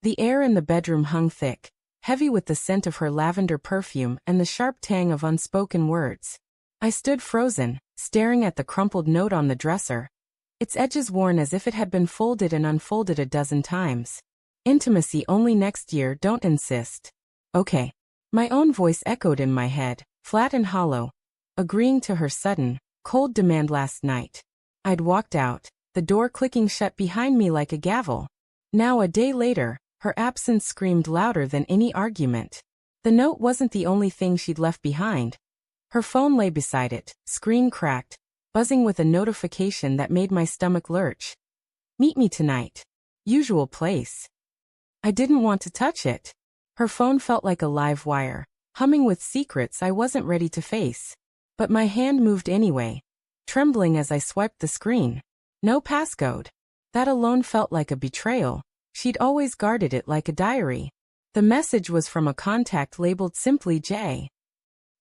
The air in the bedroom hung thick, heavy with the scent of her lavender perfume and the sharp tang of unspoken words. I stood frozen, staring at the crumpled note on the dresser, its edges worn as if it had been folded and unfolded a dozen times. Intimacy only next year, don't insist. Okay. My own voice echoed in my head, flat and hollow, agreeing to her sudden, cold demand last night. I'd walked out, the door clicking shut behind me like a gavel. Now a day later, her absence screamed louder than any argument. The note wasn't the only thing she'd left behind. Her phone lay beside it, screen cracked, buzzing with a notification that made my stomach lurch. Meet me tonight. Usual place. I didn't want to touch it. Her phone felt like a live wire, humming with secrets I wasn't ready to face. But my hand moved anyway, trembling as I swiped the screen. No passcode. That alone felt like a betrayal. She'd always guarded it like a diary. The message was from a contact labeled simply J.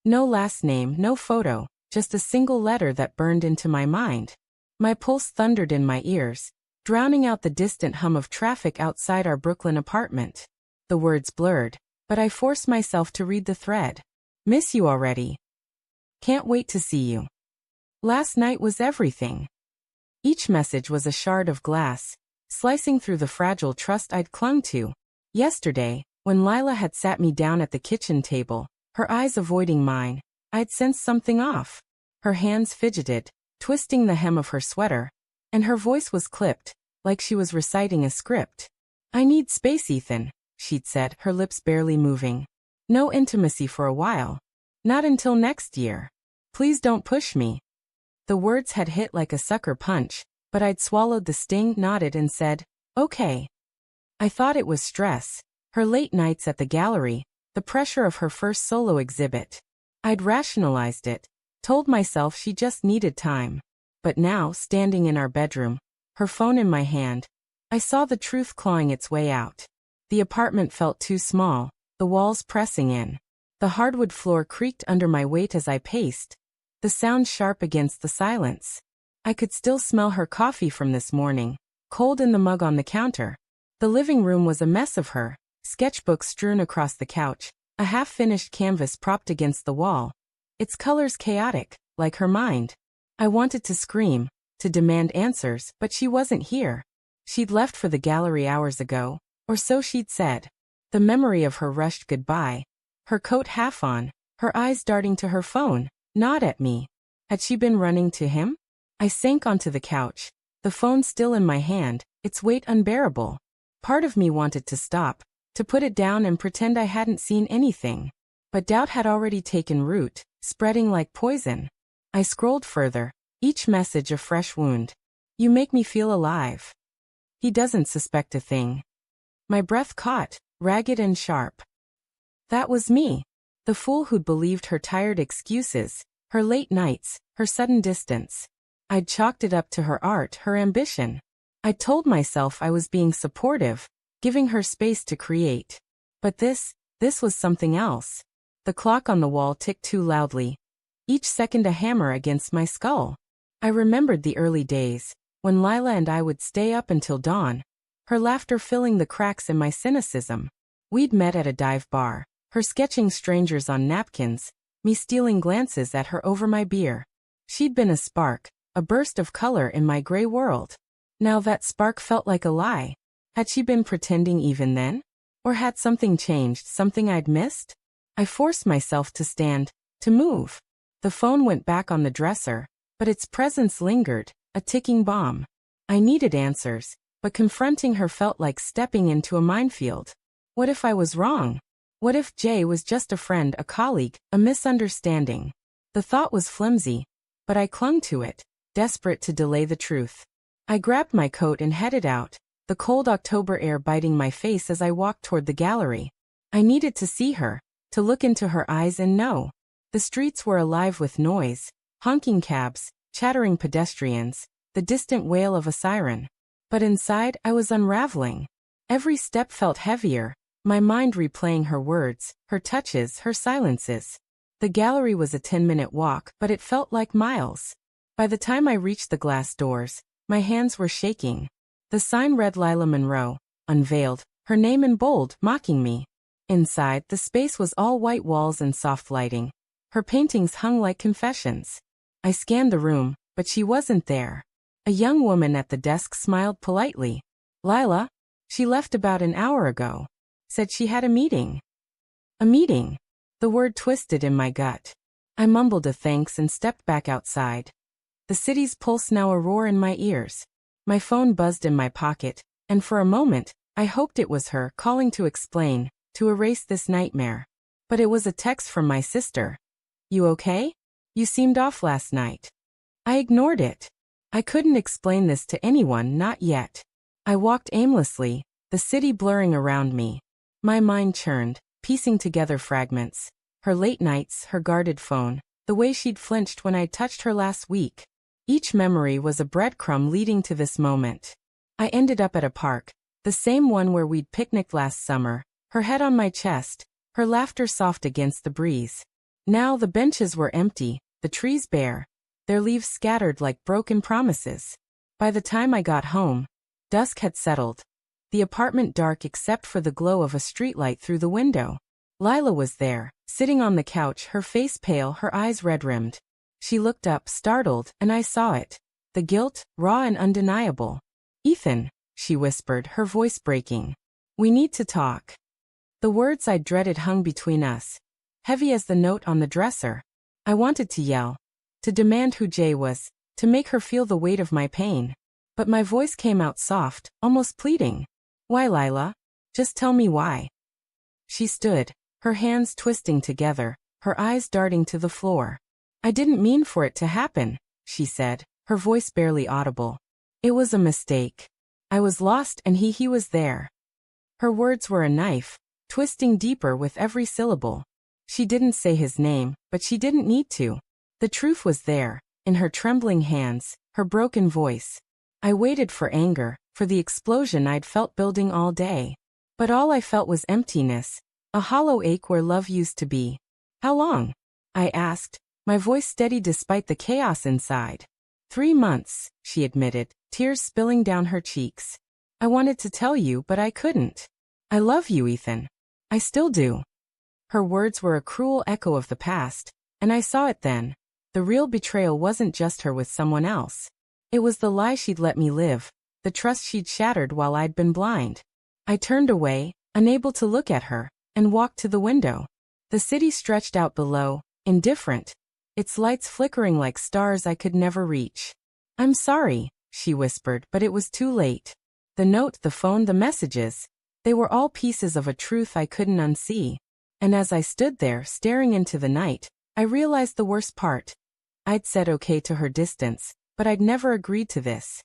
No last name, no photo, just a single letter that burned into my mind. My pulse thundered in my ears, drowning out the distant hum of traffic outside our Brooklyn apartment. The words blurred, but I forced myself to read the thread. Miss you already. Can't wait to see you. Last night was everything. Each message was a shard of glass, slicing through the fragile trust I'd clung to. Yesterday, when Lila had sat me down at the kitchen table, her eyes avoiding mine, I'd sensed something off. Her hands fidgeted, twisting the hem of her sweater, and her voice was clipped, like she was reciting a script. I need space, Ethan, she'd said, her lips barely moving. No intimacy for a while. Not until next year. Please don't push me. The words had hit like a sucker punch, but I'd swallowed the sting, nodded and said, okay. I thought it was stress, her late nights at the gallery, the pressure of her first solo exhibit. I'd rationalized it, told myself she just needed time. But now, standing in our bedroom, her phone in my hand, I saw the truth clawing its way out. The apartment felt too small, the walls pressing in. The hardwood floor creaked under my weight as I paced, the sound sharp against the silence. I could still smell her coffee from this morning, cold in the mug on the counter. The living room was a mess of her, sketchbooks strewn across the couch, a half-finished canvas propped against the wall, its colors chaotic, like her mind. I wanted to scream, to demand answers, but she wasn't here. She'd left for the gallery hours ago, or so she'd said. The memory of her rushed goodbye, her coat half on, her eyes darting to her phone, not at me. Had she been running to him? I sank onto the couch, the phone still in my hand, its weight unbearable. Part of me wanted to stop, to put it down and pretend I hadn't seen anything. But doubt had already taken root, spreading like poison. I scrolled further, each message a fresh wound. You make me feel alive. He doesn't suspect a thing. My breath caught, ragged and sharp. That was me. The fool who'd believed her tired excuses, her late nights, her sudden distance. I'd chalked it up to her art, her ambition. I'd told myself I was being supportive, giving her space to create. But this was something else. The clock on the wall ticked too loudly, each second a hammer against my skull. I remembered the early days, when Lila and I would stay up until dawn, her laughter filling the cracks in my cynicism. We'd met at a dive bar, her sketching strangers on napkins, me stealing glances at her over my beer. She'd been a spark, a burst of color in my gray world. Now that spark felt like a lie. Had she been pretending even then? Or had something changed, something I'd missed? I forced myself to stand, to move. The phone went back on the dresser, but its presence lingered, a ticking bomb. I needed answers, but confronting her felt like stepping into a minefield. What if I was wrong? What if Jay was just a friend, a colleague, a misunderstanding? The thought was flimsy, but I clung to it, desperate to delay the truth. I grabbed my coat and headed out, the cold October air biting my face as I walked toward the gallery. I needed to see her, to look into her eyes and know. The streets were alive with noise, honking cabs, chattering pedestrians, the distant wail of a siren. But inside, I was unraveling. Every step felt heavier, my mind replaying her words, her touches, her silences. The gallery was a 10-minute walk, but it felt like miles. By the time I reached the glass doors, my hands were shaking. The sign read Lila Monroe, unveiled, her name in bold, mocking me. Inside, the space was all white walls and soft lighting. Her paintings hung like confessions. I scanned the room, but she wasn't there. A young woman at the desk smiled politely. Lila? She left about an hour ago. Said she had a meeting. A meeting? The word twisted in my gut. I mumbled a thanks and stepped back outside. The city's pulse now a roar in my ears. My phone buzzed in my pocket, and for a moment, I hoped it was her calling to explain, to erase this nightmare. But it was a text from my sister. You okay? You seemed off last night. I ignored it. I couldn't explain this to anyone, not yet. I walked aimlessly, the city blurring around me. My mind churned, piecing together fragments. Her late nights, her guarded phone, the way she'd flinched when I touched her last week. Each memory was a breadcrumb leading to this moment. I ended up at a park, the same one where we'd picnicked last summer, her head on my chest, her laughter soft against the breeze. Now the benches were empty, the trees bare, their leaves scattered like broken promises. By the time I got home, dusk had settled. The apartment dark except for the glow of a streetlight through the window. Lila was there, sitting on the couch, her face pale, her eyes red-rimmed. She looked up, startled, and I saw it. The guilt, raw and undeniable. Ethan, she whispered, her voice breaking. We need to talk. The words I dreaded hung between us, heavy as the note on the dresser. I wanted to yell, to demand who Jay was, to make her feel the weight of my pain. But my voice came out soft, almost pleading. Why, Lila? Just tell me why. She stood, her hands twisting together, her eyes darting to the floor. I didn't mean for it to happen, she said, her voice barely audible. It was a mistake. I was lost and he was there. Her words were a knife, twisting deeper with every syllable. She didn't say his name, but she didn't need to. The truth was there, in her trembling hands, her broken voice. I waited for anger, for the explosion I'd felt building all day. But all I felt was emptiness, a hollow ache where love used to be. How long? I asked, my voice steady despite the chaos inside. 3 months, she admitted, tears spilling down her cheeks. I wanted to tell you, but I couldn't. I love you, Ethan. I still do. Her words were a cruel echo of the past, and I saw it then. The real betrayal wasn't just her with someone else. It was the lie she'd let me live, the trust she'd shattered while I'd been blind. I turned away, unable to look at her, and walked to the window. The city stretched out below, indifferent, its lights flickering like stars I could never reach. I'm sorry, she whispered, but it was too late. The note, the phone, the messages, they were all pieces of a truth I couldn't unsee. And as I stood there, staring into the night, I realized the worst part. I'd said okay to her distance, but I'd never agreed to this.